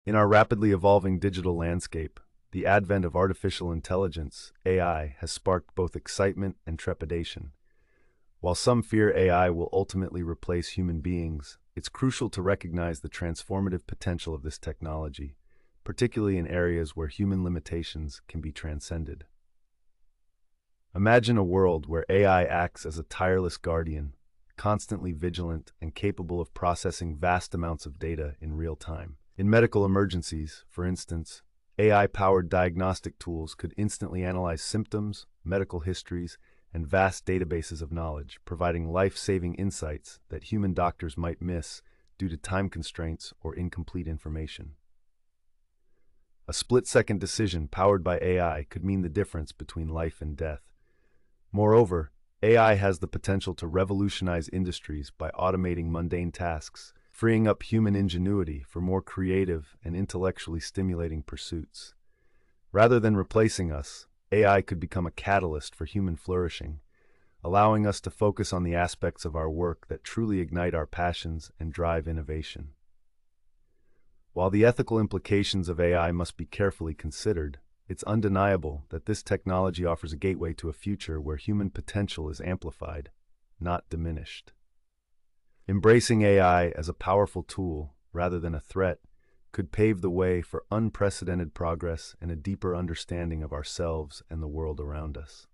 In our rapidly evolving digital landscape, the advent of artificial intelligence, AI, has sparked both excitement and trepidation. While some fear AI will ultimately replace human beings, it's crucial to recognize the transformative potential of this technology, particularly in areas where human limitations can be transcended. Imagine a world where AI acts as a tireless guardian, constantly vigilant and capable of processing vast amounts of data in real time. In medical emergencies, for instance, AI-powered diagnostic tools could instantly analyze symptoms, medical histories, and vast databases of knowledge, providing life-saving insights that human doctors might miss due to time constraints or incomplete information. A split-second decision powered by AI could mean the difference between life and death. Moreover, AI has the potential to revolutionize industries by automating mundane tasks, freeing up human ingenuity for more creative and intellectually stimulating pursuits. Rather than replacing us, AI could become a catalyst for human flourishing, allowing us to focus on the aspects of our work that truly ignite our passions and drive innovation. While the ethical implications of AI must be carefully considered, it's undeniable that this technology offers a gateway to a future where human potential is amplified, not diminished. Embracing AI as a powerful tool, rather than a threat, could pave the way for unprecedented progress and a deeper understanding of ourselves and the world around us.